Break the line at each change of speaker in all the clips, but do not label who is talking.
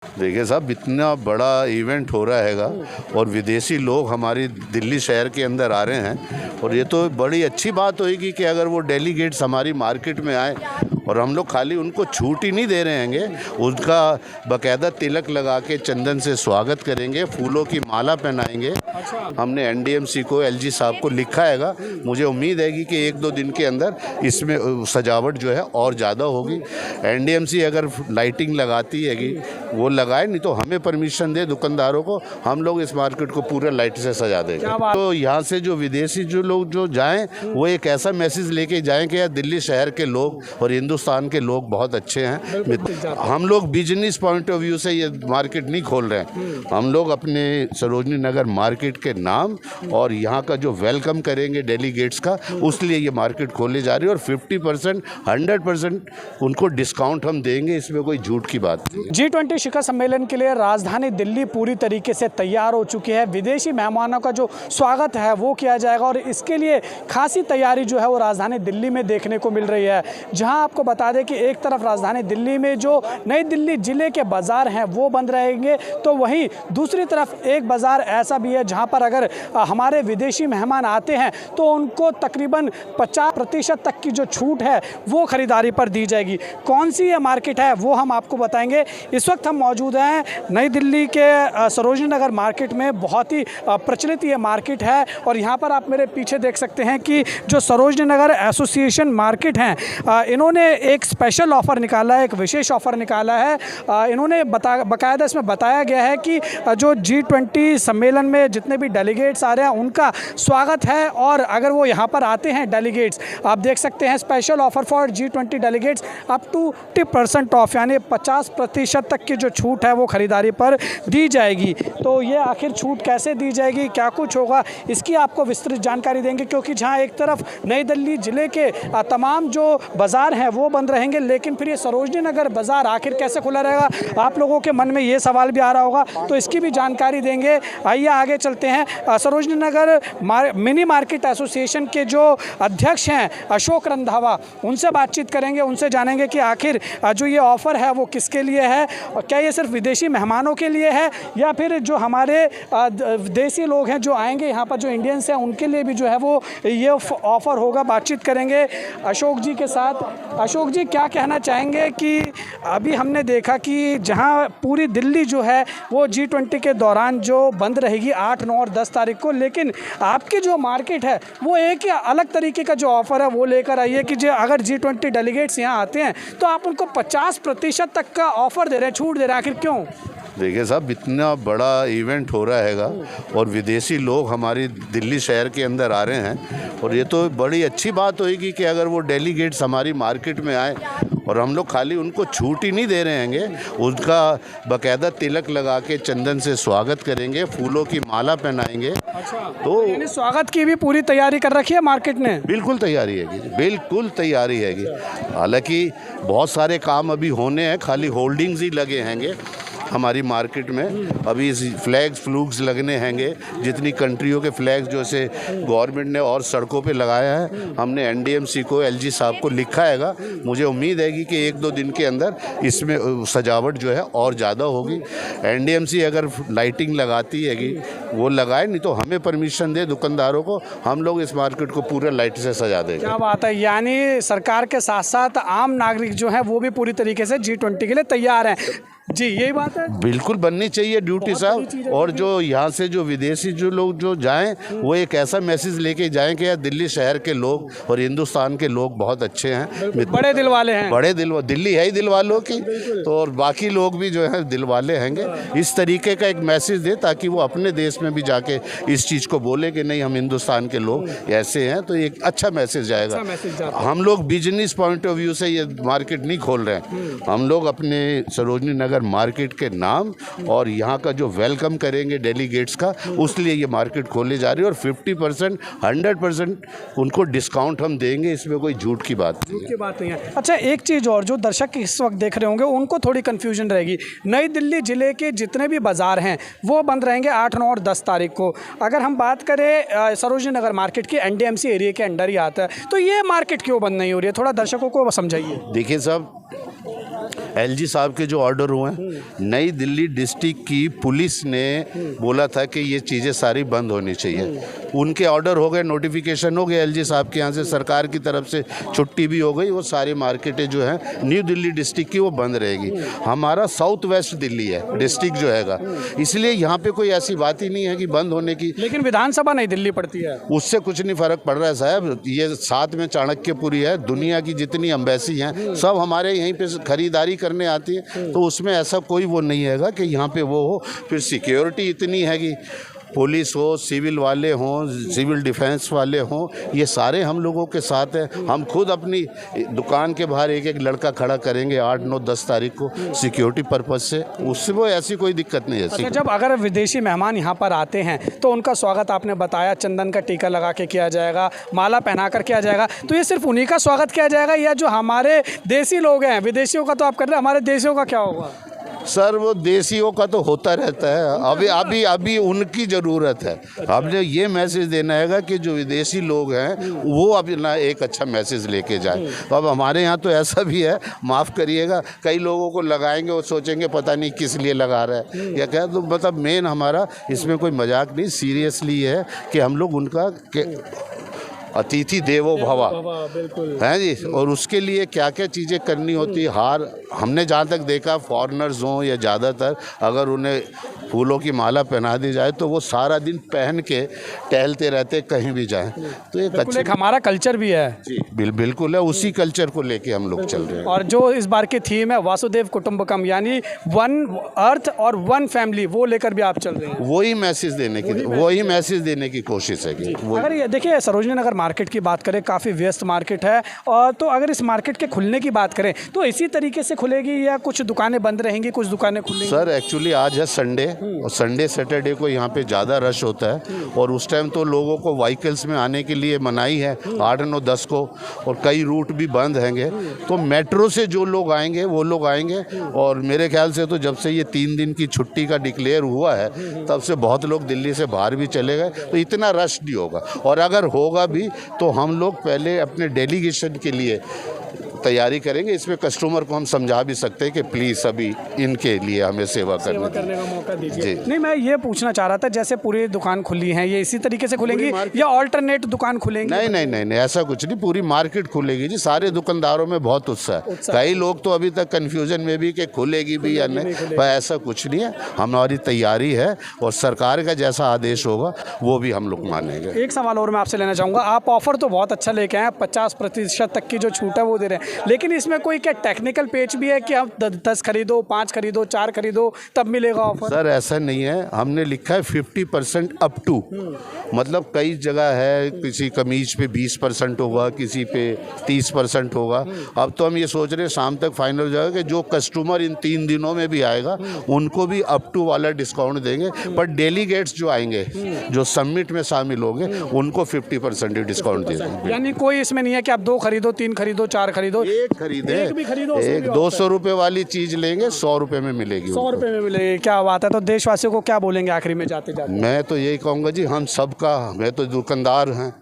देखिए साहब, इतना बड़ा इवेंट हो रहा हैगा और विदेशी लोग हमारी दिल्ली शहर के अंदर आ रहे हैं और ये तो बड़ी अच्छी बात होगी कि अगर वो डेलीगेट्स हमारी मार्केट में आए और हम लोग खाली उनको छूट ही नहीं दे रहे हैंगे, उनका बाकायदा तिलक लगा के चंदन से स्वागत करेंगे, फूलों की माला पहनाएंगे। हमने एनडीएमसी को, एलजी साहब को लिखा हैगा। मुझे उम्मीद है कि एक दो दिन के अंदर इसमें सजावट जो है और ज़्यादा होगी। एनडीएमसी अगर लाइटिंग लगाती हैगी वो लगाए, नहीं तो हमें परमिशन दे दुकानदारों को, हम लोग इस मार्केट को पूरे लाइट से सजा देंगे। तो यहाँ से जो विदेशी जो लोग जो जाएं वो एक ऐसा मैसेज लेके जाएं कि यार दिल्ली शहर के लोग और हिंदुस्तान के लोग बहुत अच्छे हैं। हम लोग बिजनेस पॉइंट ऑफ व्यू से ये मार्केट नहीं खोल रहे हैं, हम लोग अपने सरोजनी नगर मार्केट के नाम और यहाँ का जो वेलकम करेंगे डेलीगेट्स का, उसलिए ये मार्केट खोले जा रही है और 50% 100% उनको डिस्काउंट हम देंगे, इसमें कोई झूठ की बात नहीं।
G20 शिखर सम्मेलन के लिए राजधानी दिल्ली पूरी तरीके से तैयार हो चुकी है। विदेशी मेहमानों का जो स्वागत है वो किया जाएगा और इसके लिए खासी तैयारी जो है वो राजधानी दिल्ली में देखने को मिल रही है। जहां आपको बता दें कि एक तरफ राजधानी दिल्ली में जो नई दिल्ली ज़िले के बाज़ार हैं वो बंद रहेंगे, तो वहीं दूसरी तरफ एक बाज़ार ऐसा भी है जहां पर अगर हमारे विदेशी मेहमान आते हैं तो उनको तकरीबन 50% तक की जो छूट है वो ख़रीदारी पर दी जाएगी। कौन सी ये मार्केट है वो हम आपको बताएंगे। इस वक्त हम मौजूद हैं नई दिल्ली के सरोजनी नगर मार्केट में। बहुत ही प्रचलित ये मार्केट है और यहाँ पर आप मेरे पीछे देख सकते हैं कि जो सरोजनी नगर एसोसिएशन मार्केट हैं, इन्होंने एक स्पेशल ऑफ़र निकाला है, एक विशेष ऑफ़र निकाला है। इन्होंने बाकायदा इसमें बताया गया है कि जो G20 सम्मेलन में जितने भी डेलीगेट्स आ रहे हैं उनका स्वागत है और अगर वो यहाँ पर आते हैं डेलीगेट्स, आप देख सकते हैं special offer for G20 delegates up to 50% off, यानी 50% तक की जो छूट है वो ख़रीदारी पर दी जाएगी। तो ये आखिर छूट कैसे दी जाएगी, क्या कुछ होगा, इसकी आपको विस्तृत जानकारी देंगे, क्योंकि जहाँ एक तरफ नई दिल्ली ज़िले के तमाम जो बाज़ार हैं वो बंद रहेंगे, लेकिन फिर ये सरोजनी नगर बाज़ार आखिर कैसे खुला रहेगा, आप लोगों के मन में ये सवाल भी आ रहा होगा, तो इसकी भी जानकारी देंगे। आइए आगे चलते हैं। Sarojini Nagar mini market association के जो अध्यक्ष हैं अशोक रंधावा, उनसे बातचीत करेंगे, उनसे जानेंगे कि आखिर जो ये ऑफ़र है वो किसके लिए है और क्या ये सिर्फ विदेशी मेहमानों के लिए है या फिर जो हमारे देसी लोग हैं जो आएंगे यहाँ पर, जो इंडियंस हैं, उनके लिए भी जो है वो ये ऑफ़र होगा। बातचीत करेंगे अशोक जी के साथ। अशोक जी, क्या कहना चाहेंगे कि अभी हमने देखा कि जहाँ पूरी दिल्ली जो है वो G20 के दौरान जो बंद रहेगी 8, 9 और 10 तारीख को, लेकिन आपकी जो मार्केट है वो एक अलग तरीके का जो ऑफ़र है वो लेकर आई है कि जो अगर G20 डेलीगेट्स यहाँ आते हैं तो आप उनको 50% तक का ऑफ़र दे रहे हैं, छूट दे रहे हैं। आखिर क्यों?
देखिए साहब, इतना बड़ा इवेंट हो रहा हैगा और विदेशी लोग हमारी दिल्ली शहर के अंदर आ रहे हैं और ये तो बड़ी अच्छी बात होगी कि अगर वो डेलीगेट्स हमारी मार्केट में आए और हम लोग खाली उनको छूट ही नहीं दे रहे हैंगे, उनका बाकायदा तिलक लगा के चंदन से स्वागत करेंगे, फूलों की माला पहनाएंगे।
तो यानी स्वागत की भी पूरी तैयारी कर रखी है मार्केट ने?
बिल्कुल तैयारी हैगी, बिल्कुल तैयारी हैगी। हालांकि बहुत सारे काम अभी होने हैं, खाली होल्डिंग्स ही लगे हैंगे हमारी मार्केट में। अभी इस फ्लैग्स लगने हैंगे, जितनी कंट्रियों के फ्लैग्स जो से गवर्नमेंट ने और सड़कों पे लगाया है, हमने एनडीएमसी को, एलजी साहब को लिखा हैगा। मुझे उम्मीद है कि एक दो दिन के अंदर इसमें सजावट जो है और ज़्यादा होगी। एनडीएमसी अगर लाइटिंग लगाती हैगी वो लगाए, नहीं तो हमें परमिशन दे दुकानदारों को, हम लोग इस मार्केट को पूरे लाइट से सजा देंगे।
क्या बात है, यानी सरकार के साथ साथ आम नागरिक जो है वो भी पूरी तरीके से G20 के लिए तैयार हैं। जी, यही बात है,
बिल्कुल बननी चाहिए ड्यूटी साहब। और जो यहाँ से जो विदेशी जो लोग जो जाएं वो एक ऐसा मैसेज लेके जाएं कि यार दिल्ली शहर के लोग और हिंदुस्तान के लोग बहुत अच्छे हैं,
बड़े दिल वाले हैं,
बड़े दिल, दिल्ली है ही दिल वालों की, तो और बाकी लोग भी जो है दिल वाले हैंगे। इस तरीके का एक मैसेज दे ताकि वो अपने देश में भी जाके इस चीज़ को बोले कि नहीं, हम हिंदुस्तान के लोग ऐसे हैं, तो एक अच्छा मैसेज जाएगा। हम लोग बिजनेस पॉइंट ऑफ व्यू से ये मार्केट नहीं खोल रहे हैं, हम लोग अपने सरोजनी नगर मार्केट के नाम और यहाँ का जो वेलकम करेंगे डेलीगेट्स का, उसलिए ये मार्केट खोले जा रही है और 50% 100% उनको डिस्काउंट हम देंगे, इसमें कोई झूठ की बात नहीं है।
अच्छा, एक चीज़ और, जो दर्शक इस वक्त देख रहे होंगे उनको थोड़ी कन्फ्यूजन रहेगी, नई दिल्ली ज़िले के जितने भी बाज़ार हैं वो बंद रहेंगे 8, 9 और 10 तारीख को। अगर हम बात करें सरोजनी नगर मार्केट की, एनडीएमसी एरिया के अंडर ही आता है, तो ये मार्केट क्यों बंद नहीं हो रही है, थोड़ा दर्शकों को समझाइए।
देखिए साहब, एलजी साहब के जो ऑर्डर हुए हैं, नई दिल्ली डिस्ट्रिक्ट की पुलिस ने बोला था कि ये चीज़ें सारी बंद होनी चाहिए। उनके ऑर्डर हो गए, नोटिफिकेशन हो गया एलजी साहब के यहाँ से, सरकार की तरफ से छुट्टी भी हो गई। वो सारी मार्केटें जो हैं न्यू दिल्ली डिस्ट्रिक्ट की वो बंद रहेगी। हमारा साउथ वेस्ट दिल्ली है डिस्ट्रिक्ट जो हैगा, इसलिए यहाँ पे कोई ऐसी बात ही नहीं है कि बंद होने की।
लेकिन विधानसभा नई दिल्ली पड़ती है,
उससे कुछ नहीं फ़र्क पड़ रहा है साहब। ये साथ में चाणक्यपुरी है, दुनिया की जितनी एम्बेसी हैं सब हमारे यहीं पे खरीदारी करने आती है, तो उसमें ऐसा कोई वो नहीं हैगा कि यहाँ पे वो हो। फिर सिक्योरिटी इतनी है कि पुलिस हो, सिविल वाले हों, सिविल डिफेंस वाले हों, ये सारे हम लोगों के साथ हैं। हम खुद अपनी दुकान के बाहर एक एक लड़का खड़ा करेंगे 8, 9, 10 तारीख को सिक्योरिटी पर्पज़ से। उससे वो ऐसी कोई दिक्कत नहीं है।
अच्छा, जब अगर विदेशी मेहमान यहाँ पर आते हैं तो उनका स्वागत आपने बताया चंदन का टीका लगा के किया जाएगा, माला पहना कर किया जाएगा, तो ये सिर्फ उन्हीं का स्वागत किया जाएगा या जो हमारे देसी लोग हैं, विदेशियों का तो आप कर रहे हैं, हमारे देशियों का क्या होगा?
सर वो देसियों का तो होता रहता है, अभी उनकी ज़रूरत है। हमने ये मैसेज देना है कि जो विदेशी लोग हैं वो अभी ना एक अच्छा मैसेज लेके जाए। तो अब हमारे यहाँ तो ऐसा भी है, माफ़ करिएगा, कई लोगों को लगाएंगे वो सोचेंगे पता नहीं किस लिए लगा रहा है या क्या। तो मतलब मेन हमारा इसमें कोई मजाक नहीं, सीरियसली है कि हम लोग उनका अतिथि देवो भवा है जी। और उसके लिए क्या क्या चीज़ें करनी होती है, हार हमने जहाँ तक देखा फॉरेनर्स हों या ज़्यादातर, अगर उन्हें फूलों की माला पहना दी जाए तो वो सारा दिन पहन के टहलते रहते कहीं भी जाएं। तो एक
हमारा कल्चर भी है
जी, बिल्कुल है, उसी कल्चर को लेके हम लोग चल रहे हैं।
और जो इस बार की थीम है वासुदेव कुटुंबकम, यानी वन अर्थ और वन फैमिली, वो लेकर भी आप चल रहे हैं।
वही मैसेज देने की कोशिश है कि
अगर ये देखिए सरोजनी नगर मार्केट की बात करें, काफ़ी व्यस्त मार्केट है, और तो अगर इस मार्केट के खुलने की बात करें तो इसी तरीके से खुलेगी या कुछ दुकानें बंद रहेंगी, कुछ दुकानें खुलेंगी?
सर एक्चुअली आज है संडे, और संडे सैटरडे को यहाँ पे ज़्यादा रश होता है, और उस टाइम तो लोगों को व्हीकल्स में आने के लिए मनाही है 8, 9, 10 को, और कई रूट भी बंद हैंगे। तो मेट्रो से जो लोग आएंगे वो लोग आएंगे, और मेरे ख्याल से तो जब से ये 3 दिन की छुट्टी का डिक्लेयर हुआ है तब से बहुत लोग दिल्ली से बाहर भी चले गए, तो इतना रश नहीं होगा। और अगर होगा भी तो हम लोग पहले अपने डेलीगेशन के लिए तैयारी करेंगे। इसमें कस्टमर को हम समझा भी सकते हैं कि प्लीज़ अभी इनके लिए हमें सेवा करने
का मौका दीजिए। नहीं, मैं ये पूछना चाह रहा था, जैसे पूरी दुकान खुली है, ये इसी तरीके से खुलेंगी या ऑल्टरनेट दुकान खुलेंगी?
नहीं, ऐसा कुछ नहीं, पूरी मार्केट खुलेगी जी। सारे दुकानदारों में बहुत उत्साह है। कई लोग तो अभी तक कन्फ्यूजन में भी कि खुलेगी भी या नहीं, पर ऐसा कुछ नहीं है। हमारी तैयारी है और सरकार का जैसा आदेश होगा वो भी हम लोग मानेंगे।
एक सवाल और मैं आपसे लेना चाहूँगा, आप ऑफर तो बहुत अच्छा लेके आए, 50% तक की जो छूट है वो दे रहे हैं, लेकिन इसमें कोई क्या टेक्निकल पेच भी है कि आप 10 खरीदो, 5 खरीदो, 4 खरीदो तब मिलेगा ऑफर?
सर ऐसा नहीं है, हमने लिखा है 50% अप टू, मतलब कई जगह है किसी कमीज पे 20% होगा, किसी पे 30% होगा। अब तो हम ये सोच रहे हैं शाम तक फाइनल हो जाएगा कि जो कस्टमर इन 3 दिनों में भी आएगा उनको भी अप टू वाला डिस्काउंट देंगे। पर डेलीगेट्स जो आएंगे, जो समिट में शामिल होंगे, उनको 50% डिस्काउंट दे देंगे।
यानी कोई इसमें नहीं है कि आप 2 खरीदो, 3 खरीदो, 4 खरीदो,
एक खरीदे, एक 200 रुपए वाली चीज लेंगे 100 रुपए में मिलेगी,
100 रुपए में मिलेगी। क्या बात है। तो देशवासियों को क्या बोलेंगे आखिरी में जाते जाते?
मैं तो यही कहूँगा जी, हम सबका, मैं तो दुकानदार हैं,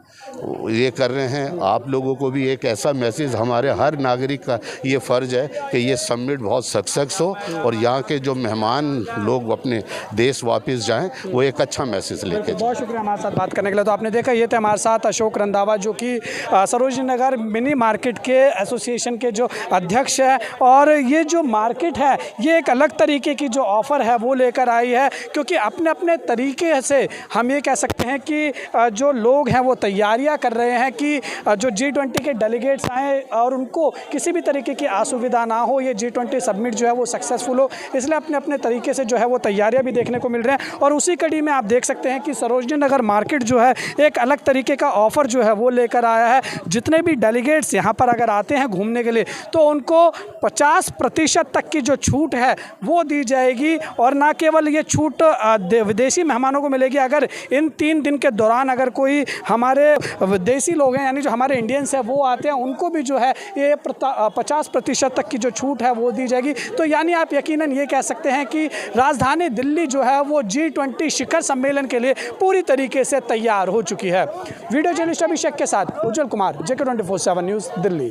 ये कर रहे हैं, आप लोगों को भी एक ऐसा मैसेज, हमारे हर नागरिक का ये फ़र्ज़ है कि ये समिट बहुत सक्सेस हो और यहाँ के जो मेहमान लोग अपने देश वापस जाएं, वो एक अच्छा मैसेज लेके जाएं।
बहुत शुक्रिया हमारे साथ बात करने के लिए। तो आपने देखा, ये थे हमारे साथ अशोक रंधावा, जो कि सरोजनी नगर मिनी मार्केट के एसोसिएशन के जो अध्यक्ष है। और ये जो मार्केट है ये एक अलग तरीके की जो ऑफ़र है वो लेकर आई है, क्योंकि अपने अपने तरीके से हम ये कह सकते हैं कि जो लोग हैं वो तैयारियां कर रहे हैं कि जो G20 के डेलीगेट्स आएँ और उनको किसी भी तरीके की असुविधा ना हो, ये G20 समिट जो है वो सक्सेसफुल हो, इसलिए अपने अपने तरीके से जो है वो तैयारियां भी देखने को मिल रहे हैं। और उसी कड़ी में आप देख सकते हैं कि सरोजनी नगर मार्केट जो है एक अलग तरीके का ऑफ़र जो है वो लेकर आया है। जितने भी डेलीगेट्स यहाँ पर अगर आते हैं घूमने के लिए तो उनको 50% तक की जो छूट है वो दी जाएगी। और ना केवल ये छूट विदेशी मेहमानों को मिलेगी, अगर इन 3 दिन के दौरान अगर कोई हमारे विदेशी लोग हैं, यानी जो हमारे इंडियंस हैं वो आते हैं, उनको भी जो है ये 50% तक की जो छूट है वो दी जाएगी। तो यानी आप यकीनन ये कह सकते हैं कि राजधानी दिल्ली जो है वो G20 शिखर सम्मेलन के लिए पूरी तरीके से तैयार हो चुकी है। वीडियो जर्नलिस्ट अभिषेक के साथ उज्जवल कुमार, JK24/7 न्यूज़, दिल्ली।